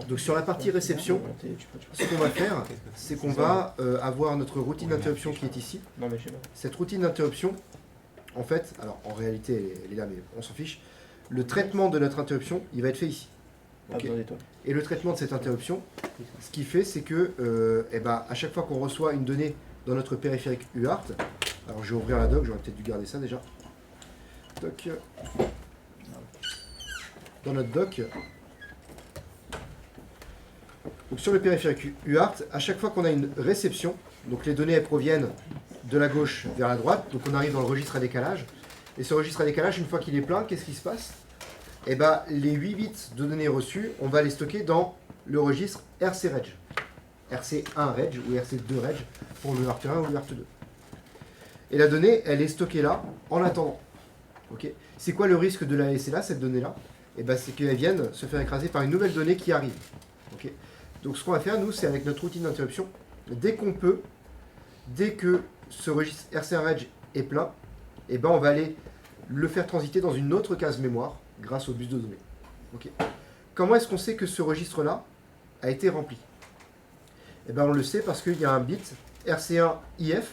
Donc sur la partie réception, ce qu'on va faire, c'est qu'on va avoir notre routine d'interruption qui est ici. Cette routine d'interruption, en fait, alors en réalité elle est là, mais on s'en fiche. Le traitement de notre interruption, il va être fait ici. Okay. Et le traitement de cette interruption, ce qu'il fait, c'est que à chaque fois qu'on reçoit une donnée dans notre périphérique UART, alors je vais ouvrir la doc, j'aurais peut-être dû garder ça déjà. Doc. Dans notre doc. Donc sur le périphérique UART, à chaque fois qu'on a une réception, donc les données elles proviennent de la gauche vers la droite, donc on arrive dans le registre à décalage. Et ce registre à décalage, une fois qu'il est plein, qu'est-ce qui se passe? Les 8 bits de données reçues, on va les stocker dans le registre RC-Reg. RC1 Reg ou RC2 Reg pour le UART1 ou le UART2. Et la donnée, elle est stockée là, en attendant. Okay. C'est quoi le risque de la laisser là, cette donnée-là? C'est qu'elle vienne se faire écraser par une nouvelle donnée qui arrive. Okay. Donc ce qu'on va faire, nous, c'est avec notre routine d'interruption, dès qu'on peut, dès que ce registre RC1 Reg est plein, on va aller le faire transiter dans une autre case mémoire grâce au bus de données. Okay. Comment est-ce qu'on sait que ce registre-là a été rempli? On le sait parce qu'il y a un bit RC1IF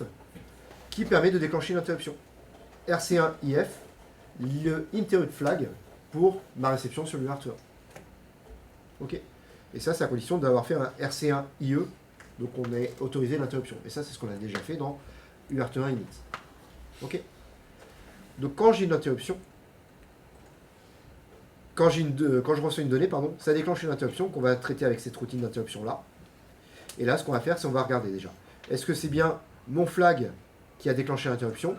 qui permet de déclencher l'interruption. RC1IF, le interrupt flag pour ma réception sur le UART1. Ok. Et ça, c'est à condition d'avoir fait un RC1IE, donc on est autorisé l'interruption. Et ça, c'est ce qu'on a déjà fait dans UART1 init. Ok. Donc quand j'ai une interruption, quand je reçois une donnée, ça déclenche une interruption qu'on va traiter avec cette routine d'interruption-là. Et là, ce qu'on va faire, c'est on va regarder déjà. Est-ce que c'est bien mon flag qui a déclenché l'interruption?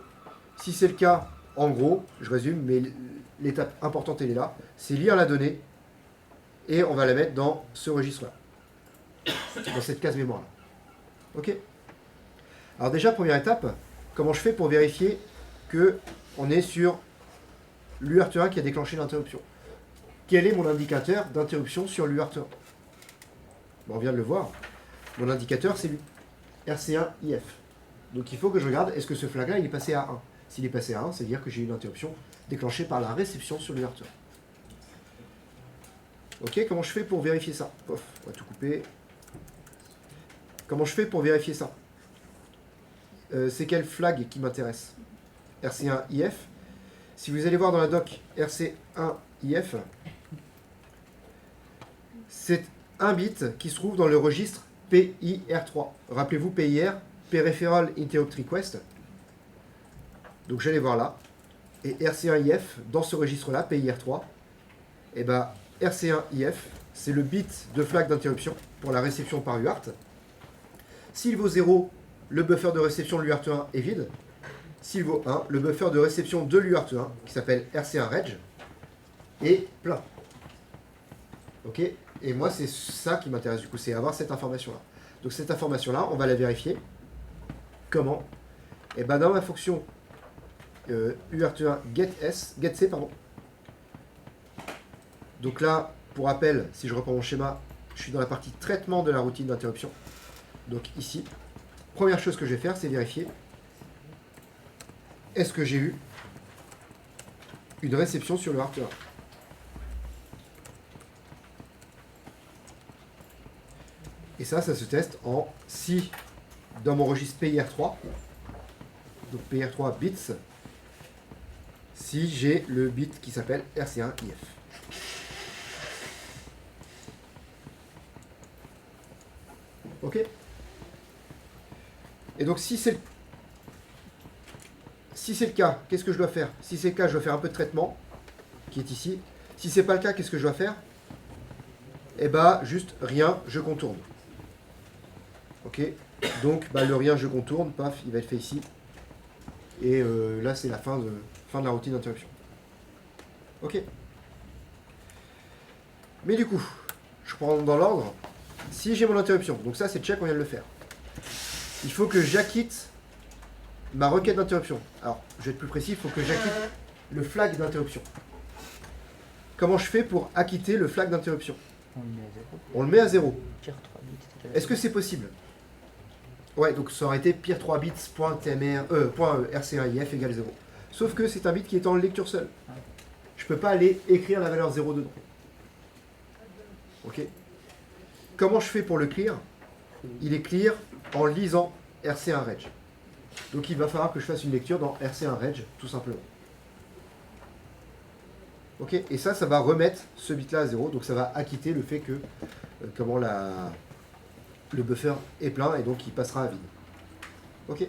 Si c'est le cas, en gros, je résume, mais l'étape importante, elle est là, c'est lire la donnée et on va la mettre dans ce registre-là, dans cette case mémoire-là. Ok. Alors déjà, première étape, comment je fais pour vérifier qu'on est sur l'UART1 qui a déclenché l'interruption? Quel est mon indicateur d'interruption sur l'UART1? On vient de le voir. Mon indicateur, c'est lui, RC1IF. Donc il faut que je regarde, est-ce que ce flag-là, il est passé à 1? S'il est passé à 1, c'est-à-dire que j'ai une interruption déclenchée par la réception sur l'UART1. Ok, comment je fais pour vérifier ça? Pof, on va tout couper. Comment je fais pour vérifier ça? C'est quel flag qui m'intéresse? RC1IF. Si vous allez voir dans la doc RC1IF, c'est un bit qui se trouve dans le registre PIR3. Rappelez-vous PIR, Peripheral Interrupt Request. Donc j'allais voir là. Et RC1IF, dans ce registre-là, PIR3, RC1IF, c'est le bit de flag d'interruption pour la réception par UART. S'il vaut 0, le buffer de réception de l'UART1 est vide. S'il vaut 1, le buffer de réception de l'UART1, qui s'appelle RC1 Reg, est plein. Ok. Et moi, c'est ça qui m'intéresse du coup, c'est avoir cette information-là. Donc cette information-là, on va la vérifier. Comment? Dans ma fonction UART1 getC, Donc là, pour rappel, si je reprends mon schéma, je suis dans la partie traitement de la routine d'interruption. Donc ici, première chose que je vais faire, c'est vérifier est-ce que j'ai eu une réception sur le UART1. Et ça se teste en si dans mon registre PIR3, donc PIR3 bits, si j'ai le bit qui s'appelle RC1IF. Ok. Et donc si c'est le cas, qu'est-ce que je dois faire? Si c'est le cas, je dois faire un peu de traitement, qui est ici. Si c'est pas le cas, qu'est-ce que je dois faire? Juste rien, je contourne. Ok. Donc le rien, je contourne, paf, il va être fait ici. Et là, c'est la fin de la routine d'interruption. Ok. Mais du coup, je prends dans l'ordre. Si j'ai mon interruption, donc ça c'est check, on vient de le faire. Il faut que j'acquitte ma requête d'interruption. Alors, je vais être plus précis, il faut que j'acquitte le flag d'interruption. Comment je fais pour acquitter le flag d'interruption? On le met à 0. Est-ce que c'est possible? Ouais, donc ça aurait été pire 3 bits .rc1if égale 0. Sauf que c'est un bit qui est en lecture seule. Je ne peux pas aller écrire la valeur 0 dedans. Ok. comment je fais pour le clear? Il est clear en lisant RC1 Reg. Donc il va falloir que je fasse une lecture dans RC1 Reg, tout simplement. Ok, et ça va remettre ce bit-là à 0, donc ça va acquitter le fait que le buffer est plein et donc il passera à vide. Ok.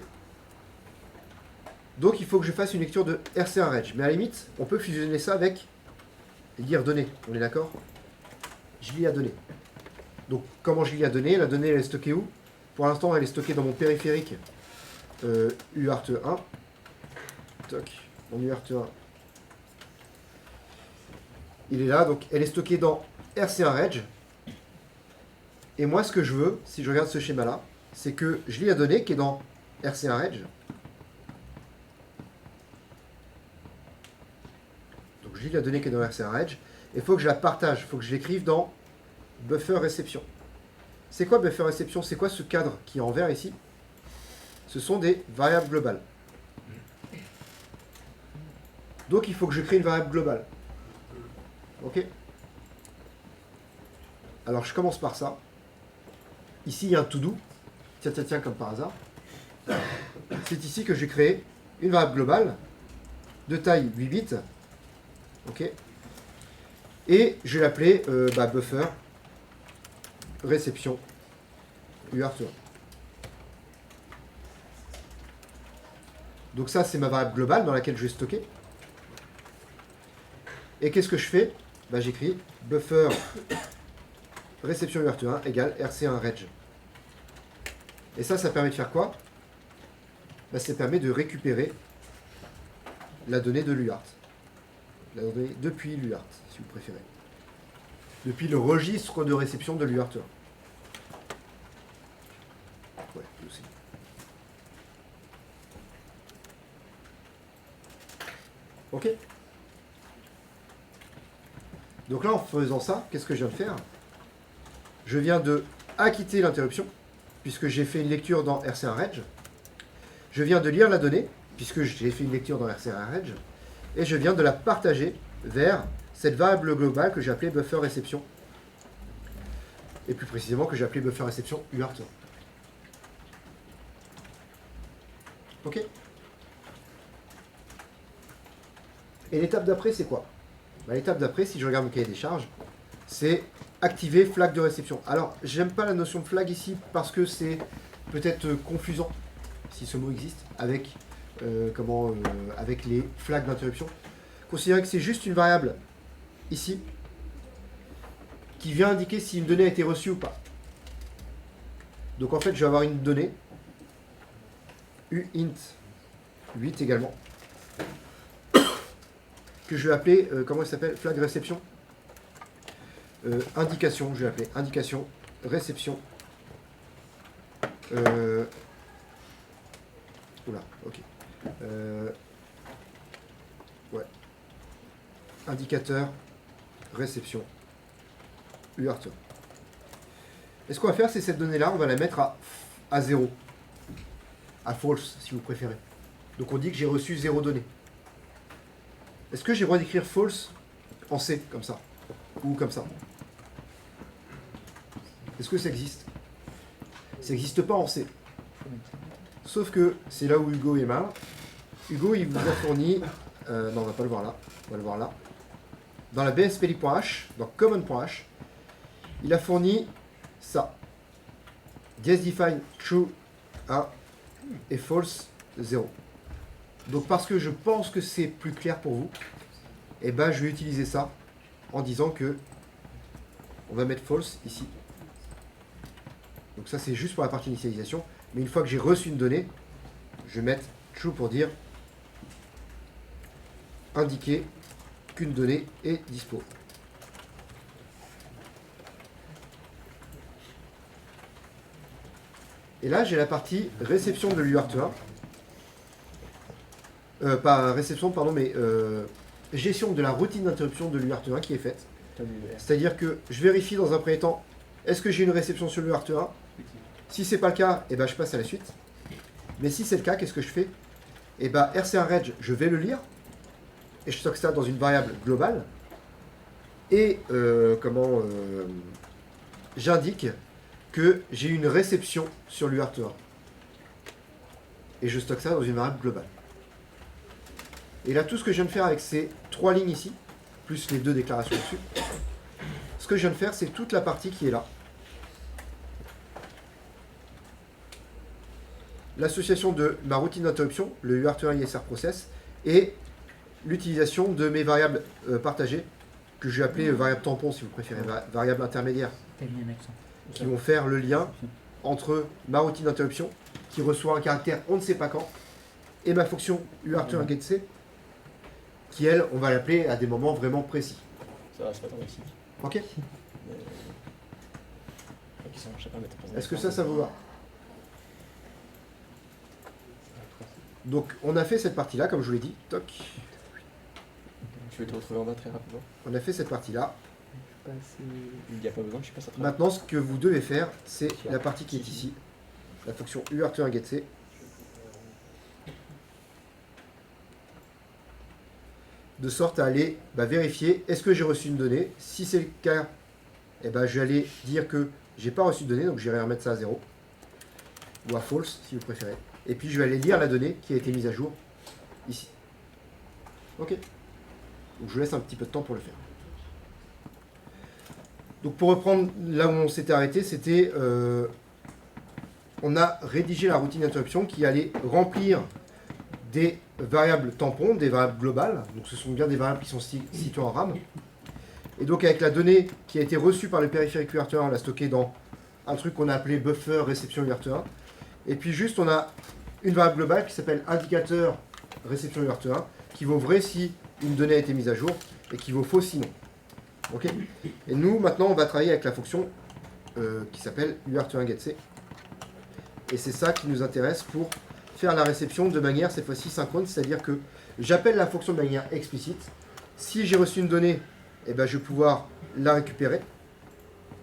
Donc il faut que je fasse une lecture de RC1 Reg. Mais à la limite, on peut fusionner ça avec lire données. On est d'accord? Je lis à données. Donc comment je lis la donnée? La donnée elle est stockée où? Pour l'instant elle est stockée dans mon périphérique UART1. Toc, mon UART1. Il est là, donc elle est stockée dans RC1 Reg. Et moi ce que je veux, si je regarde ce schéma là, c'est que je lis la donnée qui est dans RC1 Reg. Donc je lis la donnée qui est dans RC1 Reg. Et il faut que je la partage, il faut que je l'écrive dans buffer réception. C'est quoi buffer réception? C'est quoi ce cadre qui est en vert ici? Ce sont des variables globales. Donc il faut que je crée une variable globale. Ok? Alors je commence par ça. Ici il y a un to-do. Tiens, comme par hasard. C'est ici que j'ai créé une variable globale de taille 8 bits. Ok? Et je vais l'appeler buffer réception UART1. Donc ça, c'est ma variable globale dans laquelle je vais stocker. Et qu'est-ce que je fais? J'écris buffer réception UART1 égale RC1 Reg. Et ça permet de faire quoi? Ça permet de récupérer la donnée de l'UART. La donnée depuis l'UART, si vous préférez. Depuis le registre de réception de l'UART1. Ouais, aussi. Ok. Donc là, en faisant ça, qu'est-ce que je viens de faire? Je viens de acquitter l'interruption, puisque j'ai fait une lecture dans RC1 Reg. Je viens de lire la donnée, puisque j'ai fait une lecture dans RC1 Reg. Et je viens de la partager vers cette variable globale que j'ai appelée buffer réception. Et plus précisément que j'ai appelée buffer réception UART1. Ok. Et l'étape d'après, c'est quoi? L'étape d'après, si je regarde mon cahier des charges, c'est activer flag de réception. Alors, j'aime pas la notion de flag ici parce que c'est peut-être confusant, si ce mot existe, avec, avec les flags d'interruption. Considérez que c'est juste une variable ici qui vient indiquer si une donnée a été reçue ou pas. Donc en fait, je vais avoir une donnée uint 8 également que je vais appeler, comment il s'appelle? Flag réception. Indication, je vais appeler indication réception. Oula, ok. Ouais. Indicateur réception UART1. Et ce qu'on va faire, c'est cette donnée-là, on va la mettre à 0. À false, si vous préférez. Donc on dit que j'ai reçu 0 données. Est-ce que j'ai le droit d'écrire false en C, comme ça? Ou comme ça? Est-ce que ça existe? Ça n'existe pas en C. Sauf que c'est là où Hugo est mal. Hugo, il vous a fourni... non, on va pas le voir là. On va le voir là. Dans la bspli.h, dans common.h, il a fourni ça. Define true 1 et false 0. Donc parce que je pense que c'est plus clair pour vous, je vais utiliser ça en disant que on va mettre false ici. Donc ça c'est juste pour la partie initialisation. Mais une fois que j'ai reçu une donnée, je vais mettre true pour dire indiquer qu'une donnée est dispo. Et là j'ai la partie réception de l'UART1. Pas réception, pardon, mais gestion de la routine d'interruption de l'UART1 qui est faite. C'est-à-dire que je vérifie dans un premier temps, est-ce que j'ai une réception sur l'UART1? Si c'est pas le cas, je passe à la suite. Mais si c'est le cas, qu'est-ce que je fais? RC1 Reg, je vais le lire, et je stocke ça dans une variable globale, et j'indique que j'ai une réception sur l'UART1. Et je stocke ça dans une variable globale. Et là, tout ce que je viens de faire avec ces 3 lignes ici, plus les 2 déclarations dessus, ce que je viens de faire, c'est toute la partie qui est là. L'association de ma routine d'interruption, le UART1 ISR process, et l'utilisation de mes variables partagées, que je vais appeler variables tampons si vous préférez, variables intermédiaires, qui vont faire le lien entre ma routine d'interruption, qui reçoit un caractère on ne sait pas quand, et ma fonction UART1 getC, qui elle, on va l'appeler à des moments vraiment précis. Ça va, c'est pas tant ici. Ok. Mais... Est-ce que ça vous va? Donc, on a fait cette partie-là, comme je vous l'ai dit. Toc. Tu veux te retrouver en bas très rapidement? On a fait cette partie-là. Il n'y a pas besoin que je passe à travers. Maintenant, ce que vous devez faire, c'est la partie qui est ici. La fonction UART1 getC. De sorte à aller vérifier est-ce que j'ai reçu une donnée. Si c'est le cas, je vais aller dire que j'ai pas reçu de donnée, donc j'irai remettre ça à 0. Ou à false, si vous préférez. Et puis je vais aller lire la donnée qui a été mise à jour ici. Ok. Donc je vous laisse un petit peu de temps pour le faire. Donc pour reprendre là où on s'était arrêté, c'était on a rédigé la routine d'interruption qui allait remplir des variables tampons, des variables globales. Donc ce sont bien des variables qui sont situées en RAM. Et donc avec la donnée qui a été reçue par le périphérique UART1, on l'a stockée dans un truc qu'on a appelé buffer réception UART1. Et puis juste on a une variable globale qui s'appelle indicateur réception UART1 qui vaut vrai si une donnée a été mise à jour et qui vaut faux sinon. Ok. Et nous maintenant on va travailler avec la fonction qui s'appelle UART1 getC. Et c'est ça qui nous intéresse pour faire la réception de manière cette fois-ci synchrone, c'est-à-dire que j'appelle la fonction de manière explicite. Si j'ai reçu une donnée, je vais pouvoir la récupérer.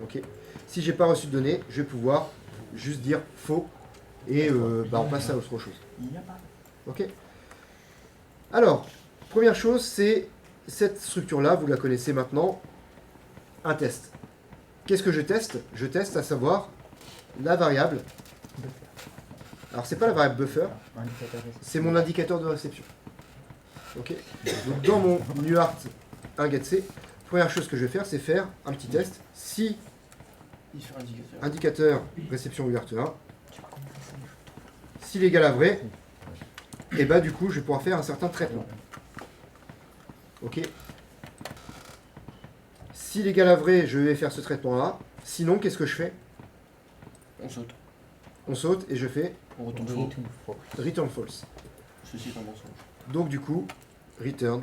Ok. Si j'ai pas reçu de donnée, je vais pouvoir juste dire faux et on passe à autre chose. Ok. Alors, première chose, c'est cette structure-là, vous la connaissez maintenant, un test. Qu'est-ce que je teste? Je teste à savoir la variable. Alors, c'est pas la variable buffer, c'est mon indicateur de réception. Ok. Donc, dans mon UART1 getC, première chose que je vais faire, c'est faire un petit test. Si indicateur réception UART1, s'il est égal à vrai, et du coup, je vais pouvoir faire un certain traitement. Ok. S'il est égal à vrai, je vais faire ce traitement-là. Sinon, qu'est-ce que je fais? On saute. On saute et je fais On retourne faux. return false. Ceci est un mensonge. Donc du coup, return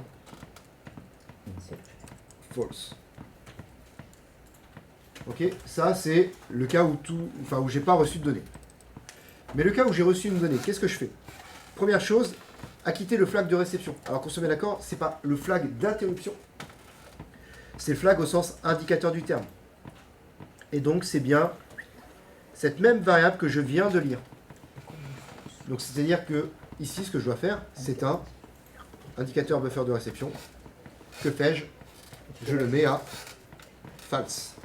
false. Ok, ça c'est le cas où où j'ai pas reçu de données. Mais le cas où j'ai reçu une donnée, qu'est-ce que je fais? Première chose, acquitter le flag de réception. Alors qu'on se met d'accord, c'est pas le flag d'interruption, c'est le flag au sens indicateur du terme. Et donc c'est bien cette même variable que je viens de lire. Donc c'est-à-dire que ici, ce que je dois faire, c'est un indicateur buffer de réception. Que fais-je? Je le mets à false.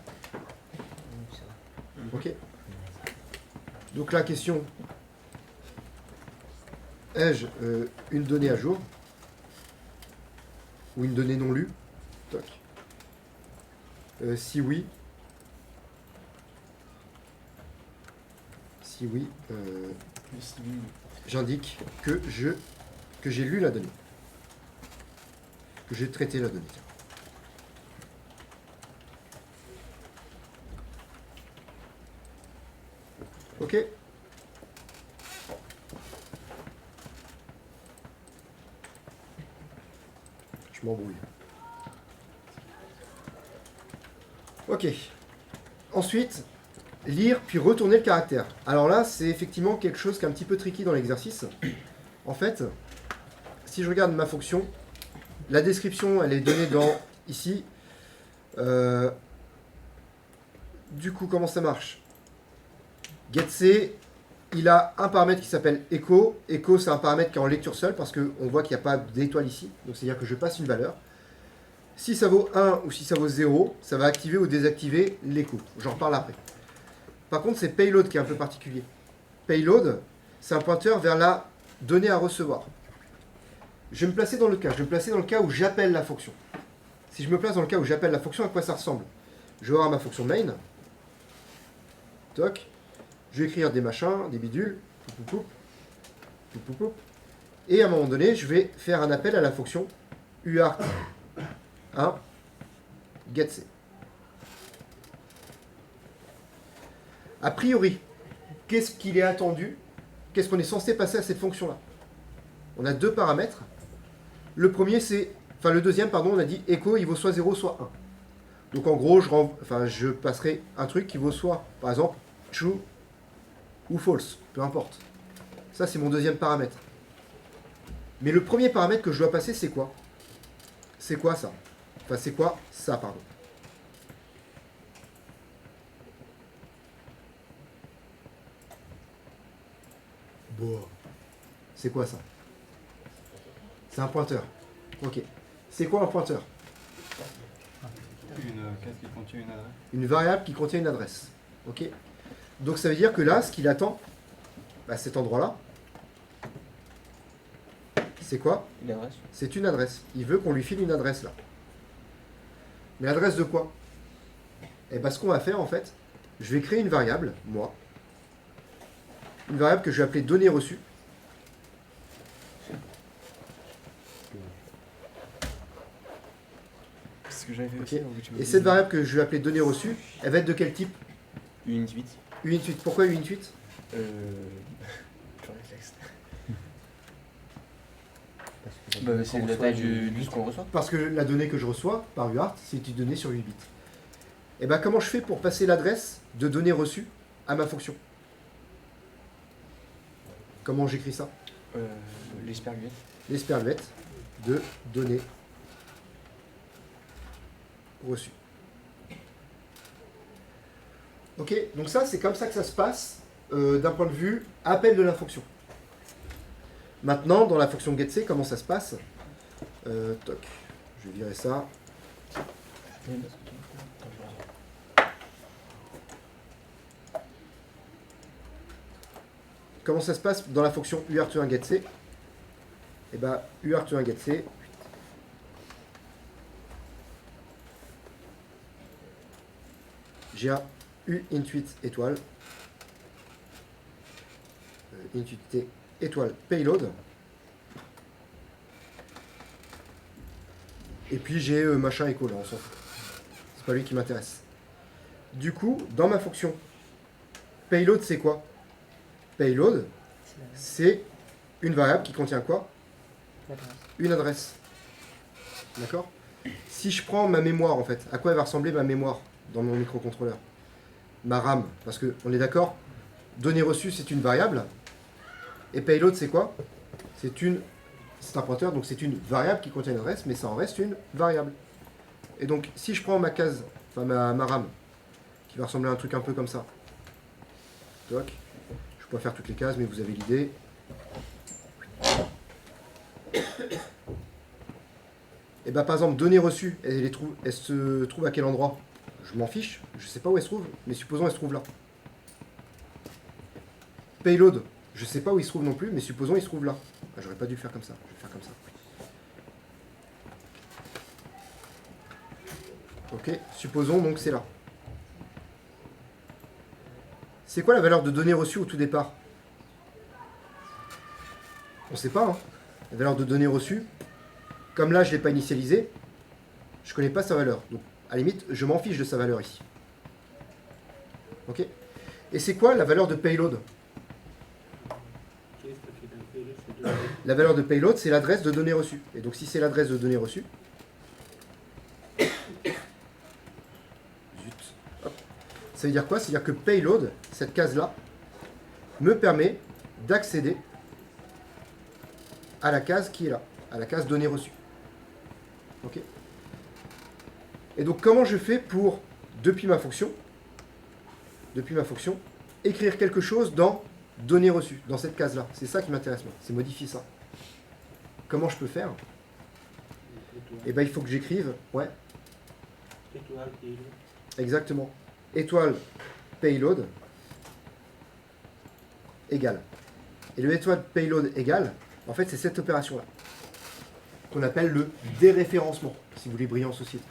Ok. Donc la question, ai-je une donnée à jour ou une donnée non lue? Toc. Si oui, j'indique que j'ai lu la donnée, que j'ai traité la donnée. Ok. Je m'embrouille. Ok. Ensuite, lire puis retourner le caractère. Alors là, c'est effectivement quelque chose qui est un petit peu tricky dans l'exercice. En fait, si je regarde ma fonction, la description, elle est donnée dans ici. Du coup, comment ça marche? getC, il a un paramètre qui s'appelle echo. Echo, c'est un paramètre qui est en lecture seule parce qu'on voit qu'il n'y a pas d'étoile ici. Donc, c'est-à-dire que je passe une valeur. Si ça vaut 1 ou si ça vaut 0, ça va activer ou désactiver l'écho. J'en reparle après. Par contre, c'est payload qui est un peu particulier. Payload, c'est un pointeur vers la donnée à recevoir. Je vais me placer dans le cas. Je vais me placer dans le cas où j'appelle la fonction. Si je me place dans le cas où j'appelle la fonction, à quoi ça ressemble? Je vais avoir ma fonction main. Toc. Je vais écrire des machins, des bidules. Poup, poup, poup. Poup, poup, poup. Et à un moment donné, je vais faire un appel à la fonction uart 1 getC. A priori, qu'est-ce qu'il est attendu? Qu'est-ce qu'on est censé passer à cette fonction-là? On a deux paramètres. Le premier, le deuxième, pardon, on a dit echo, il vaut soit 0, soit 1. Donc en gros, je passerai un truc qui vaut soit, par exemple, true ou false, peu importe. Ça, c'est mon deuxième paramètre. Mais le premier paramètre que je dois passer, c'est quoi? C'est quoi ça? Enfin, c'est quoi ça, pardon? Bon. C'est quoi ça? C'est un pointeur. Ok. C'est quoi un pointeur? Une case qui contient une adresse. Une variable qui contient une adresse. Ok. Donc ça veut dire que là, ce qu'il attend, cet endroit-là, c'est quoi? Une adresse. C'est une adresse. Il veut qu'on lui file une adresse là. Mais l'adresse de quoi? Eh bien, ce qu'on va faire en fait, je vais créer une variable, moi. Une variable que je vais appeler donnée reçue. C'est ce que j'avais fait Ok. aussi. Donc, tu me Et dis- cette variable que je vais appeler donnée reçue, elle va être de quel type? Unit 8. Uint8. Pourquoi Uint8? Je réflexe. C'est la taille du ce qu'on reçoit. Parce que la donnée que je reçois par UART, c'est une donnée sur 8 bits. Et bien comment je fais pour passer l'adresse de données reçues à ma fonction? Comment j'écris ça? L'esperluette. L'esperluette de données reçues. Ok, donc ça c'est comme ça que ça se passe d'un point de vue appel de la fonction. Maintenant, dans la fonction getC, comment ça se passe? Toc, je vais virer ça. Comment ça se passe dans la fonction uart1 getC? Et bien, uart1 getC, j'ai un uint8 étoile, int8t étoile payload, et puis j'ai machin écho là, on s'en fout. C'est pas lui qui m'intéresse. Du coup, dans ma fonction payload, c'est quoi? Payload, c'est une variable qui contient quoi? Une adresse. D'accord? Si je prends ma mémoire, en fait, à quoi elle va ressembler ma mémoire dans mon microcontrôleur? Ma RAM, parce qu'on est d'accord, donnée reçue, c'est une variable, et payload, c'est quoi? C'est un pointeur, donc c'est une variable qui contient une adresse, mais ça en reste une variable. Et donc, si je prends ma case, enfin ma RAM, qui va ressembler à un truc un peu comme ça, toc, je peux pas faire toutes les cases, mais vous avez l'idée. Et bah par exemple, données reçues, elle se trouve à quel endroit? Je m'en fiche, je sais pas où elle se trouve, mais supposons elle se trouve là. Payload, je sais pas où il se trouve non plus, mais supposons il se trouve là. Ah, j'aurais pas dû le faire comme ça, je vais le faire comme ça. Ok, supposons donc c'est là. C'est quoi la valeur de données reçues au tout départ? On sait pas, hein. La valeur de données reçues, comme là je ne l'ai pas initialisé, je ne connais pas sa valeur. Donc à la limite, je m'en fiche de sa valeur ici. Ok? Et c'est quoi la valeur de payload? La valeur de payload, c'est l'adresse de données reçues. Et donc si c'est l'adresse de données reçues, ça veut dire quoi? C'est-à-dire que payload, cette case-là, me permet d'accéder à la case qui est là, à la case données reçues. Ok? Et donc comment je fais pour, depuis ma fonction, écrire quelque chose dans données reçues, dans cette case-là? C'est ça qui m'intéresse moi, c'est modifier ça. Comment je peux faire? Et ben il faut que j'écrive, ouais, Étoile, payload. exactement, étoile payload égale. Et le étoile payload égale, en fait, c'est cette opération-là, qu'on appelle le déréférencement, si vous voulez briller en société.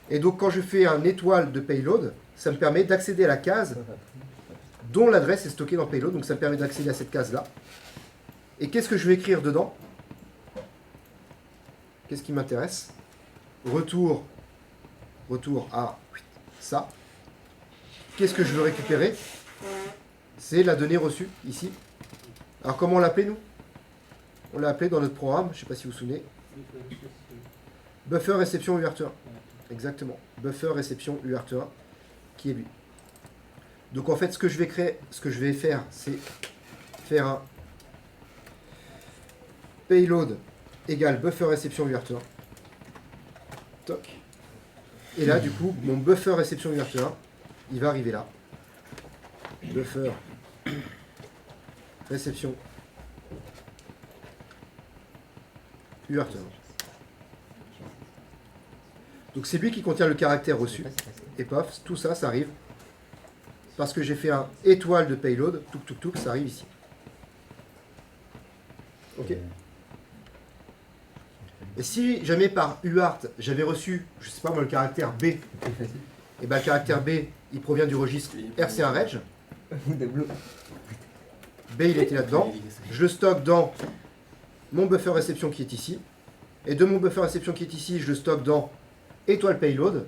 Et donc, quand je fais un étoile de payload, ça me permet d'accéder à la case dont l'adresse est stockée dans payload, donc ça me permet d'accéder à cette case-là. Et qu'est-ce que je vais écrire dedans? Qu'est-ce qui m'intéresse? Retour à ça. Qu'est-ce que je veux récupérer? C'est la donnée reçue, ici. Alors, comment on l'appelait, nous? On l'a appelé dans notre programme, je ne sais pas si vous vous souvenez. Buffer réception UART1. Exactement. Buffer réception UART1, qui est lui. Donc, en fait, ce que je vais faire, c'est faire un payload égale buffer réception UART1. Toc. Et là, du coup, mon buffer réception UART1, il va arriver là. Buffer réception UART1. Donc c'est lui qui contient le caractère reçu. Et paf, tout ça, ça arrive. Parce que j'ai fait un étoile de payload, touk, ça arrive ici. Ok. Et si jamais par UART, j'avais reçu, je sais pas moi, le caractère B, et bien le caractère B, il provient du registre RC1 Reg. B, il était là-dedans. Je le stocke dans mon buffer réception qui est ici. Et de mon buffer réception qui est ici, je le stocke dans étoile payload.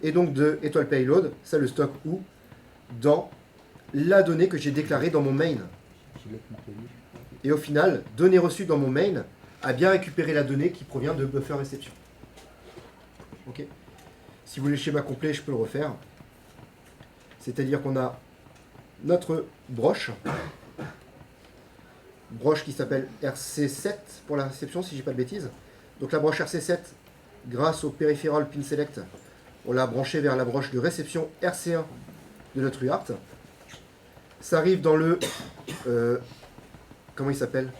Et donc de étoile payload, ça le stocke où? Dans la donnée que j'ai déclarée dans mon main. Et au final, donnée reçue dans mon main a bien récupéré la donnée qui provient de buffer réception. Ok. Si vous voulez le schéma complet, je peux le refaire. C'est-à-dire qu'on a notre broche qui s'appelle RC7 pour la réception, si je dis pas de bêtises. Donc la broche RC7, grâce au periphéral pin select, on l'a branché vers la broche de réception RC1 de notre UART. Ça arrive dans le... comment il s'appelle?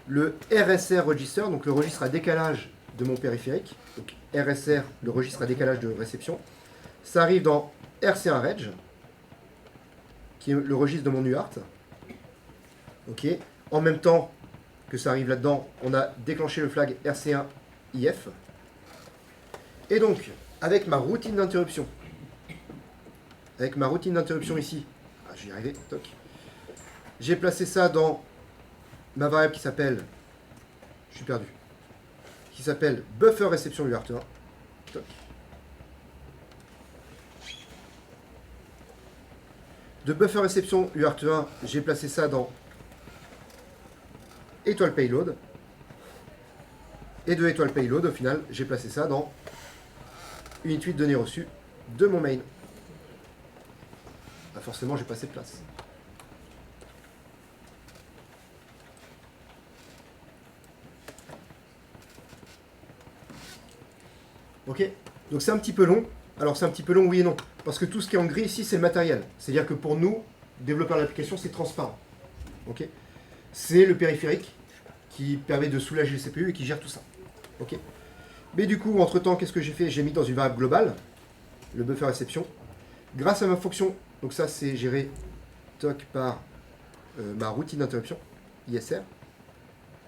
Le RSR register, donc le registre à décalage de mon périphérique. Donc RSR, le registre à décalage de réception. Ça arrive dans RC1 Reg, qui est le registre de mon UART. Ok. En même temps que ça arrive là-dedans, on a déclenché le flag RC1 IF. Et donc, avec ma routine d'interruption, ici, je vais y arriver, toc. J'ai placé ça dans ma variable qui s'appelle, je suis perdu, qui s'appelle buffer réception UART1. Toc. De buffer réception UART1, j'ai placé ça dans étoile payload. Et de étoile payload, au final, j'ai placé ça dans unit 8 données reçues de mon main. Bah forcément, j'ai pas assez de place. Ok. Donc c'est un petit peu long. Alors c'est un petit peu long, oui et non. Parce que tout ce qui est en gris ici, c'est le matériel. C'est-à-dire que pour nous, développeurs de l'application, c'est transparent. Ok. C'est le périphérique qui permet de soulager le CPU et qui gère tout ça. Ok. Mais du coup, entre-temps, qu'est-ce que j'ai fait? J'ai mis dans une variable globale, le buffer réception. Grâce à ma fonction, donc ça c'est géré toc par ma routine d'interruption, ISR.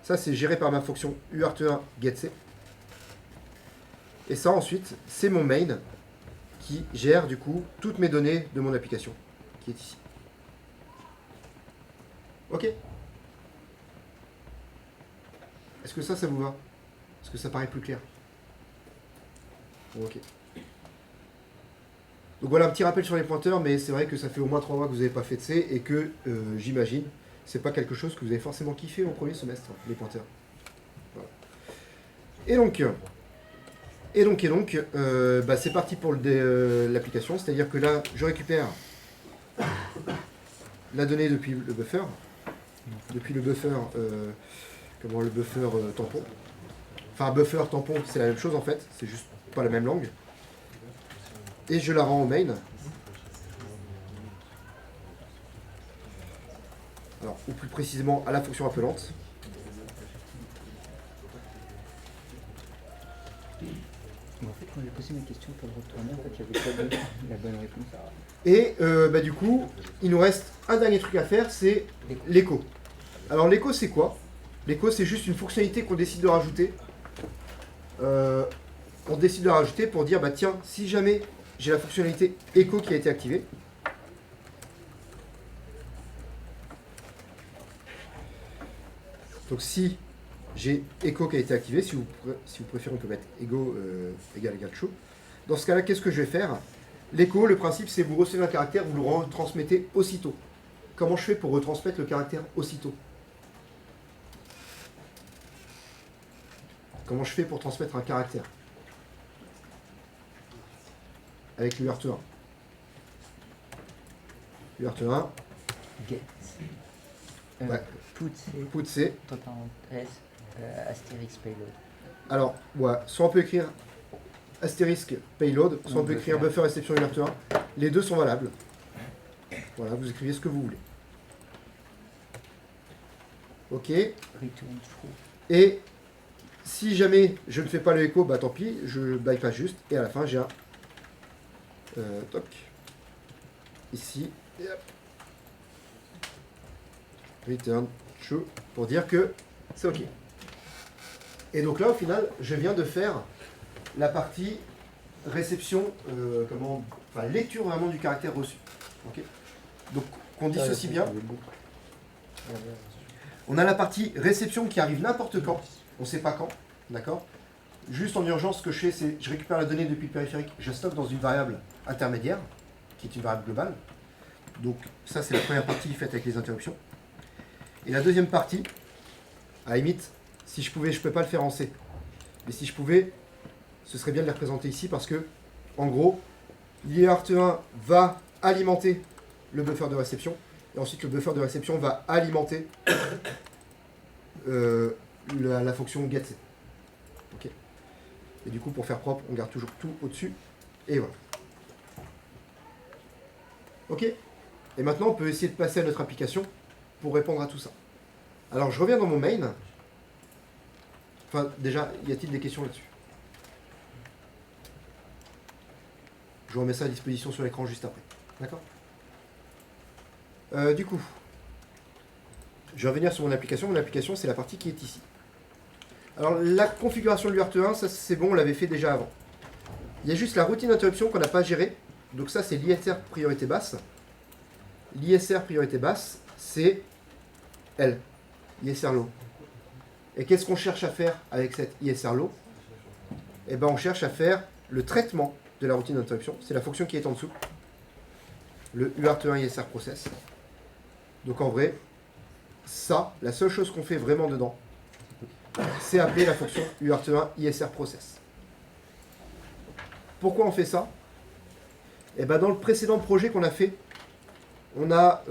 Ça c'est géré par ma fonction UART1 getC. Et ça ensuite, c'est mon main qui gère du coup toutes mes données de mon application, qui est ici. Ok. Est-ce que ça vous va? Est-ce que ça paraît plus clair? Bon, ok. Donc voilà un petit rappel sur les pointeurs, mais c'est vrai que ça fait au moins 3 mois que vous n'avez pas fait de C et que j'imagine, c'est pas quelque chose que vous avez forcément kiffé au premier semestre, les pointeurs. Voilà. Et donc, bah, c'est parti pour l'application, c'est-à-dire que là, je récupère la donnée depuis le buffer, tampon. Enfin, buffer, tampon, c'est la même chose en fait, c'est juste pas la même langue. Et je la rends au main. Alors, ou plus précisément à la fonction appelante. mes questions pour le retourner. En fait, il n'y avait pas la bonne réponse. Et du coup, il nous reste un dernier truc à faire, c'est l'écho. Alors l'écho, c'est quoi? L'écho, c'est juste une fonctionnalité qu'on décide de rajouter. On décide de la rajouter pour dire, bah tiens, si jamais j'ai la fonctionnalité écho qui a été activée, donc si j'ai echo qui a été activé, si vous préférez, on peut mettre ego égal true. Dans ce cas-là, qu'est-ce que je vais faire? L'écho, le principe, c'est vous recevez un caractère, vous le retransmettez aussitôt. Comment je fais pour retransmettre le caractère aussitôt? Comment je fais pour transmettre un caractère avec l'UART1? l'UART1, Get. Ouais. Put C. entre parenthèses, astérisque payload. Alors, ouais, soit on peut écrire astérisque payload, soit on peut écrire buffer réception UART1. Les deux sont valables. Voilà, vous écrivez ce que vous voulez. Ok. Return true. Et si jamais je ne fais pas le écho, bah tant pis, je bypass juste. Et à la fin, j'ai un toc. Ici. Et hop. Return true pour dire que c'est ok. Et donc là, au final, je viens de faire la partie réception, lecture vraiment du caractère reçu. Okay. Donc, qu'on dissocie bien. On a la partie réception qui arrive n'importe quand. On ne sait pas quand. D'accord. Juste en urgence, ce que je fais, c'est je récupère la donnée depuis le périphérique, je stocke dans une variable intermédiaire, qui est une variable globale. Donc, ça, c'est la première partie faite avec les interruptions. Et la deuxième partie, à la limite, si je pouvais, je ne peux pas le faire en C. Mais si je pouvais, ce serait bien de les représenter ici parce que, en gros, l'IART1 va alimenter le buffer de réception. Et ensuite, le buffer de réception va alimenter la fonction getC. Okay. Et du coup, pour faire propre, on garde toujours tout au-dessus. Et voilà. Ok. Et maintenant, on peut essayer de passer à notre application pour répondre à tout ça. Alors, je reviens dans mon main. Enfin, déjà, y a-t-il des questions là-dessus? Je vous remets ça à disposition sur l'écran juste après. D'accord? Du coup, je vais revenir sur mon application. Mon application, c'est la partie qui est ici. Alors, la configuration de l'UART1, ça c'est bon, on l'avait fait déjà avant. Il y a juste la routine d'interruption qu'on n'a pas gérée. Donc ça, c'est l'ISR priorité basse. L'ISR priorité basse, c'est L, ISR low. Et qu'est-ce qu'on cherche à faire avec cette ISR low? Eh bien, on cherche à faire le traitement de la routine d'interruption. C'est la fonction qui est en dessous. Le UART1 ISR process. Donc en vrai, ça, la seule chose qu'on fait vraiment dedans, c'est appeler la fonction UART1 ISR process. Pourquoi on fait ça? Eh bien, dans le précédent projet qu'on a fait, on a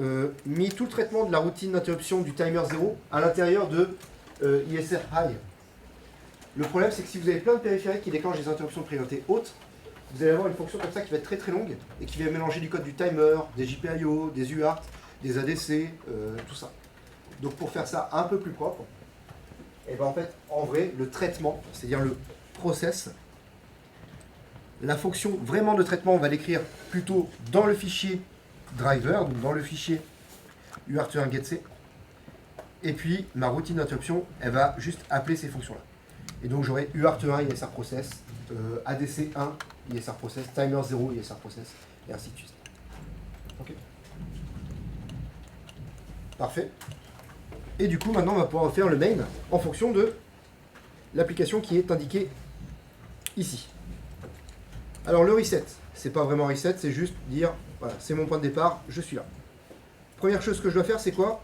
mis tout le traitement de la routine d'interruption du timer 0 à l'intérieur de ISR high. Le problème, c'est que si vous avez plein de périphériques qui déclenchent des interruptions de priorité haute, vous allez avoir une fonction comme ça qui va être très très longue et qui va mélanger du code du timer, des JPIO, des UART, des ADC, tout ça. Donc pour faire ça un peu plus propre, et ben en fait, en vrai, le traitement, c'est-à-dire le process, la fonction vraiment de traitement, on va l'écrire plutôt dans le fichier driver, donc dans le fichier UART1 getC. Et puis ma routine d'interruption, elle va juste appeler ces fonctions-là. Et donc j'aurai UART1 ISR process, ADC1 ISR process, timer 0 ISR process, et ainsi de suite. Ok. Parfait. Et du coup, maintenant, on va pouvoir faire le main en fonction de l'application qui est indiquée ici. Alors le reset, c'est pas vraiment reset, c'est juste dire, voilà, c'est mon point de départ, je suis là. Première chose que je dois faire, c'est quoi?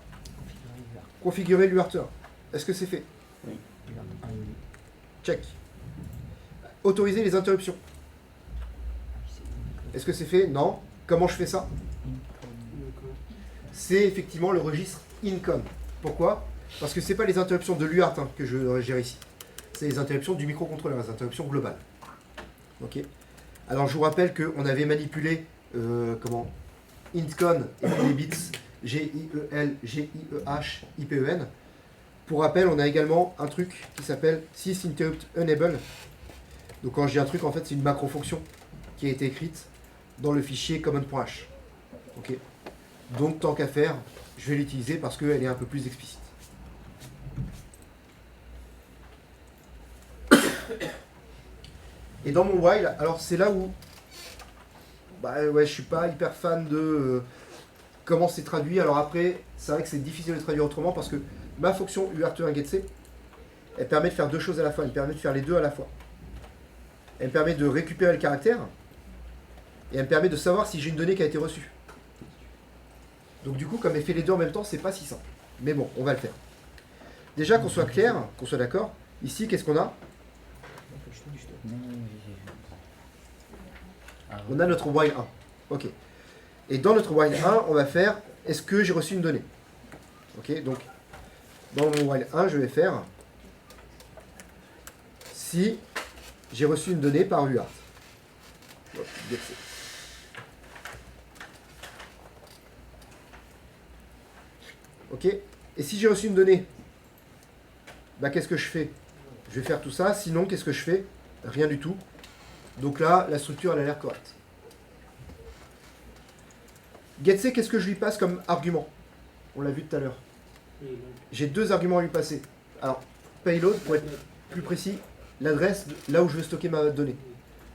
Configurer l'UART1. Est-ce que c'est fait? Oui. Check. Autoriser les interruptions. Est-ce que c'est fait? Non. Comment je fais ça? C'est effectivement le registre incon. Pourquoi? Parce que ce n'est pas les interruptions de l'UART que je gère ici. C'est les interruptions du microcontrôleur, les interruptions globales. Ok. Alors je vous rappelle qu'on avait manipulé intcon et les bits GIEL, GIEH, IPEN. Pour rappel, on a également un truc qui s'appelle sysinterrupt enable Donc quand je dis un truc, en fait, c'est une macro-fonction qui a été écrite dans le fichier common.h. Ok. Donc tant qu'à faire, je vais l'utiliser parce qu'elle est un peu plus explicite. Et dans mon while, alors c'est là où je suis pas hyper fan de comment c'est traduit. Alors après, c'est vrai que c'est difficile de traduire autrement parce que ma fonction URT1getC, elle permet de faire deux choses à la fois. Elle permet de faire les deux à la fois. Elle me permet de récupérer le caractère et elle me permet de savoir si j'ai une donnée qui a été reçue. Donc du coup, comme elle fait les deux en même temps, c'est pas si simple. Mais bon, on va le faire. Déjà, qu'on soit clair, qu'on soit d'accord, ici, qu'est-ce qu'on a? On a notre while 1. Ok. Et dans notre while 1, on va faire est-ce que j'ai reçu une donnée? Ok, donc dans mon while 1, je vais faire si j'ai reçu une donnée par UART. Ok. Et si j'ai reçu une donnée, qu'est-ce que je fais? Je vais faire tout ça. Sinon, qu'est-ce que je fais? Rien du tout. Donc là, la structure, elle a l'air correcte. getC, qu'est-ce que je lui passe comme argument? On l'a vu tout à l'heure. J'ai deux arguments à lui passer. Alors, payload, pour être plus précis, l'adresse là où je veux stocker ma donnée.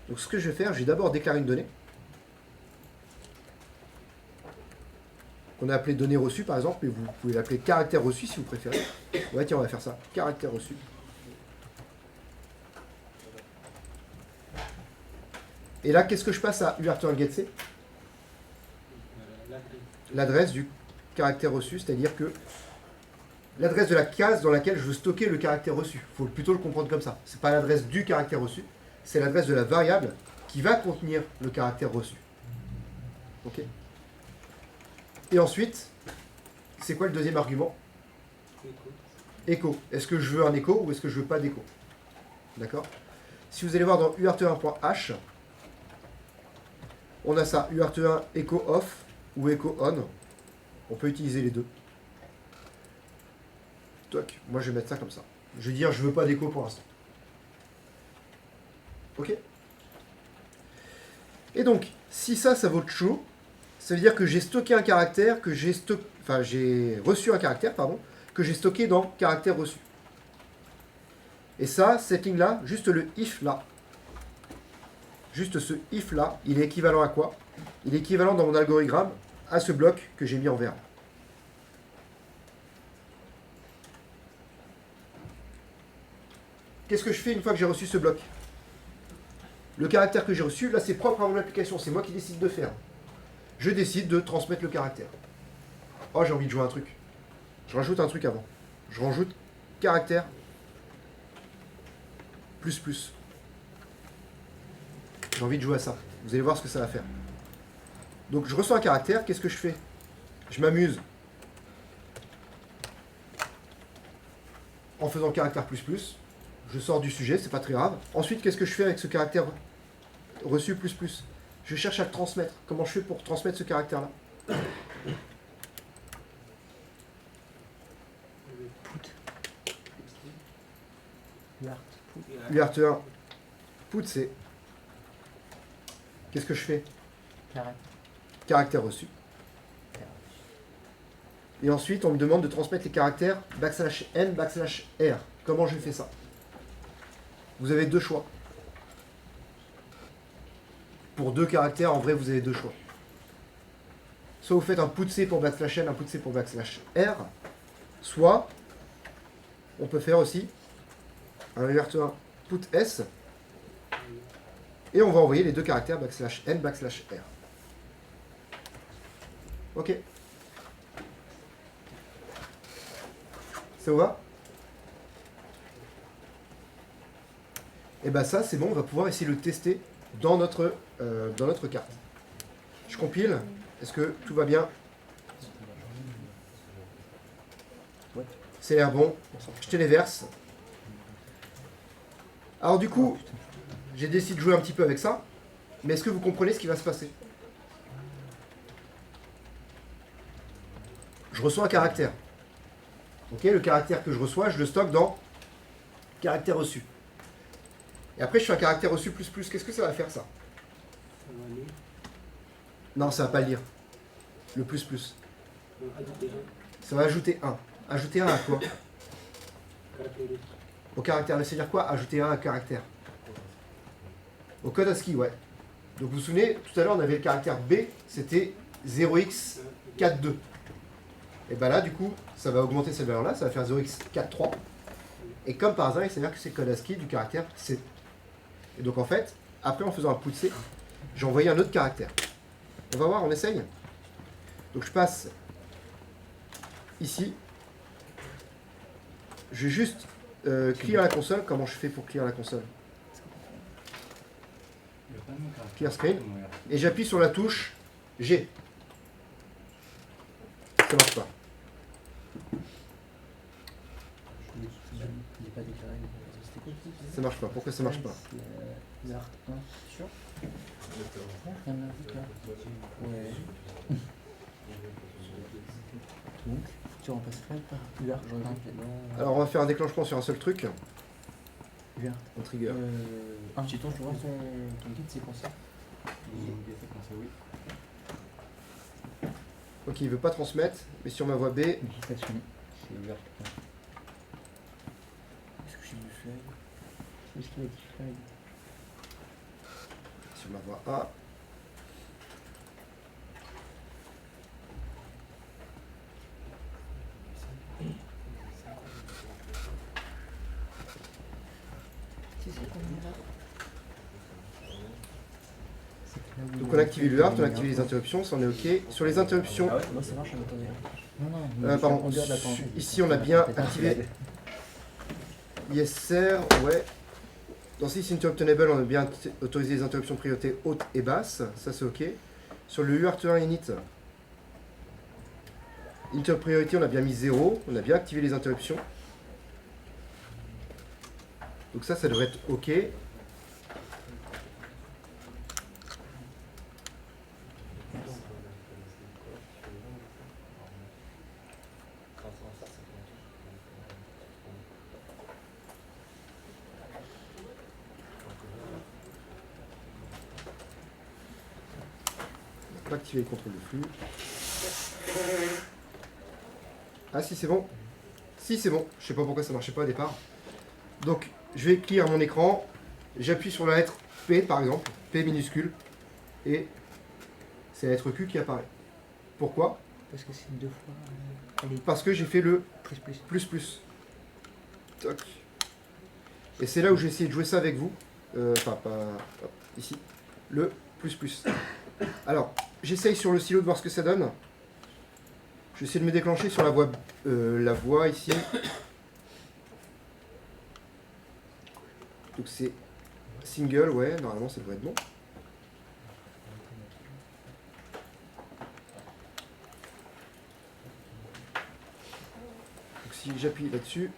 Donc ce que je vais faire, je vais d'abord déclarer une donnée. Qu'on a appelée donnée reçue par exemple, mais vous pouvez l'appeler caractère reçu si vous préférez. Ouais, tiens, on va faire ça. Caractère reçu. Et là, qu'est-ce que je passe à URT1getC? L'adresse du caractère reçu, c'est-à-dire que l'adresse de la case dans laquelle je veux stocker le caractère reçu. Il faut plutôt le comprendre comme ça. Ce n'est pas l'adresse du caractère reçu, c'est l'adresse de la variable qui va contenir le caractère reçu. Ok. Et ensuite, c'est quoi le deuxième argument? Écho. Est-ce que je veux un écho ou est-ce que je veux pas d'écho? D'accord. Si vous allez voir dans URT1.h, on a ça, URT1 echo off ou echo on. On peut utiliser les deux. Toc, moi je vais mettre ça comme ça. Je vais dire je veux pas d'écho pour l'instant. Ok. Et donc, si ça vaut true, ça veut dire que j'ai stocké un caractère, j'ai reçu un caractère, pardon, que j'ai stocké dans caractère reçu. Et ça, cette ligne-là, juste le if là, juste ce if là, il est équivalent à quoi? Il est équivalent dans mon algorithme à ce bloc que j'ai mis en vert. Qu'est-ce que je fais une fois que j'ai reçu ce bloc? Le caractère que j'ai reçu, là c'est propre à mon application, c'est moi qui décide de faire. Je décide de transmettre le caractère. Oh, j'ai envie de jouer un truc. Je rajoute un truc avant. Je rajoute caractère plus plus. J'ai envie de jouer à ça. Vous allez voir ce que ça va faire. Donc je reçois un caractère, qu'est-ce que je fais? Je m'amuse en faisant caractère plus plus. Je sors du sujet, c'est pas très grave. Ensuite, qu'est-ce que je fais avec ce caractère reçu plus plus? Je cherche à le transmettre. Comment je fais pour transmettre ce caractère-là? UART1 put, c'est... Qu'est-ce que je fais? Caractère reçu. Et ensuite, on me demande de transmettre les caractères \n, \r. Comment je fais ça? Vous avez deux choix. Pour deux caractères, en vrai, vous avez deux choix. Soit vous faites un putC pour \n, un putC pour \r. Soit, on peut faire aussi un UART1 putS. Et on va envoyer les deux caractères \n, \r. Ok. Ça vous va? Et bien ça, c'est bon, on va pouvoir essayer de le tester dans notre carte. Je compile. Est-ce que tout va bien? C'est l'air bon. Je téléverse. Alors du coup, j'ai décidé de jouer un petit peu avec ça. Mais est-ce que vous comprenez ce qui va se passer? Je reçois un caractère. Ok, le caractère que je reçois, je le stocke dans caractère reçu. Et après, je fais un caractère reçu plus plus. Qu'est-ce que ça va faire, ça? Ça va lire. Non, ça va pas le lire. Le plus plus. Ajouter Ça va ajouter 1. Ajouter 1 à quoi? un caractéristique. Au caractère. Mais c'est-à-dire quoi? Ajouter 1 à un caractère. Au code ASCII, ouais. Donc vous vous souvenez, tout à l'heure, on avait le caractère B, c'était 0x42. Et ben là, du coup, ça va augmenter cette valeur-là, ça va faire 0x43. Et comme par hasard, il s'avère que c'est le code ASCII du caractère C. Et donc en fait, après en faisant un put C, j'ai envoyé un autre caractère. On va voir, on essaye. Donc je passe ici. Je vais juste clear la console. Comment je fais pour clear la console? Clear screen. Et j'appuie sur la touche G. Ça marche pas. Il n'est pas déclaré. C'était quoi le truc? Ça marche pas. Pourquoi ça marche pas? L'art 1 sur. Rien à voir là. Ouais. Donc, tu remplacerais par UART 1. Alors on va faire un déclenchement sur un seul truc. UART. On trigger. Titon, tu vois ton guide séquenceur? Ok, il veut pas transmettre, mais sur ma voix B, Modification. C'est UART 1. Est-ce que j'ai du flag? Est-ce qu'il a dit flag? sur ma voix A. Donc on a activé l'UART, on a activé les interruptions, ça on est ok. Sur les interruptions, Ah ouais, moi ça marche, attendez. Non, pardon, ici on a bien activé ISR, ouais. Dans Sys Interruptible, on a bien autorisé les interruptions priorité haute et basse, ça c'est ok. Sur le UART1 init, Inter priority, on a bien mis 0, on a bien activé les interruptions. Donc ça devrait être ok. On n'a pas activé le contrôle de flux. Ah si c'est bon. Si c'est bon. Je sais pas pourquoi ça marchait pas au départ. Donc je vais clear mon écran. J'appuie sur la lettre P par exemple. P minuscule. Et c'est la lettre Q qui apparaît. Pourquoi? Parce que c'est deux fois. Parce que j'ai fait le plus plus. Toc. Et c'est là où j'ai essayé de jouer ça avec vous. Enfin pas hop, ici. Le plus plus. Alors, j'essaye sur le stylo de voir ce que ça donne. J'essaie de me déclencher sur la voix ici. Donc c'est single, ouais, normalement ça devrait être bon. Donc si j'appuie là-dessus,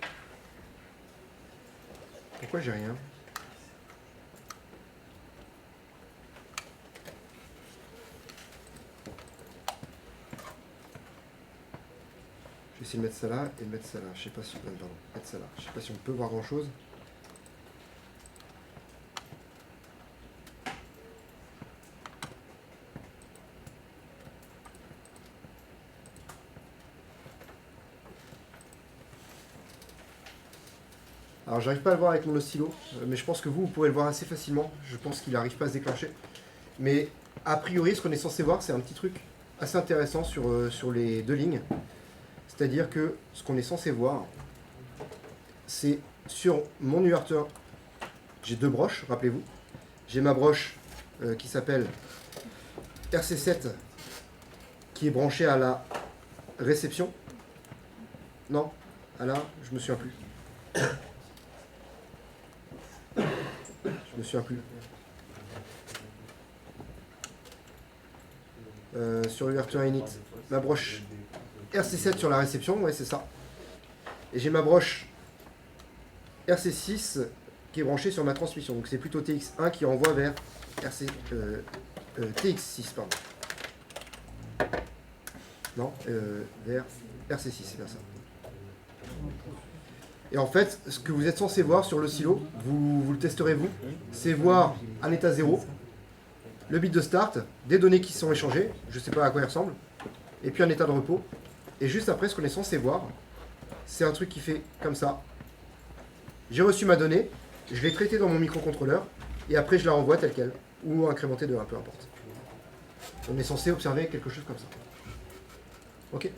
pourquoi j'ai rien? Je vais essayer de mettre ça là et de mettre ça là. Je sais pas si pardon, mettre ça là. Je sais pas si on peut voir grand chose. Alors j'arrive pas à le voir avec mon oscillo, mais je pense que vous pourrez le voir assez facilement. Je pense qu'il n'arrive pas à se déclencher. Mais a priori, ce qu'on est censé voir, c'est un petit truc assez intéressant sur les deux lignes. C'est-à-dire que ce qu'on est censé voir, c'est sur mon UART1, j'ai deux broches, rappelez-vous. J'ai ma broche qui s'appelle RC7, qui est branchée à la réception. Non, à la, je me souviens plus. Je me souviens plus. Sur le UART1 init, ma broche RC7 sur la réception, ouais c'est ça. Et j'ai ma broche RC6 qui est branchée sur ma transmission. Donc c'est plutôt TX1 qui renvoie vers TX6, pardon. Non, vers RC6, c'est bien ça. Et en fait, ce que vous êtes censé voir sur le silo, vous le testerez vous, c'est voir un état 0, le bit de start, des données qui sont échangées, je ne sais pas à quoi il ressemble, et puis un état de repos. Et juste après, ce qu'on est censé voir, c'est un truc qui fait comme ça. J'ai reçu ma donnée, je l'ai traitée dans mon microcontrôleur, et après je la renvoie telle qu'elle, ou incrémentée de 1, peu importe. On est censé observer quelque chose comme ça. Ok.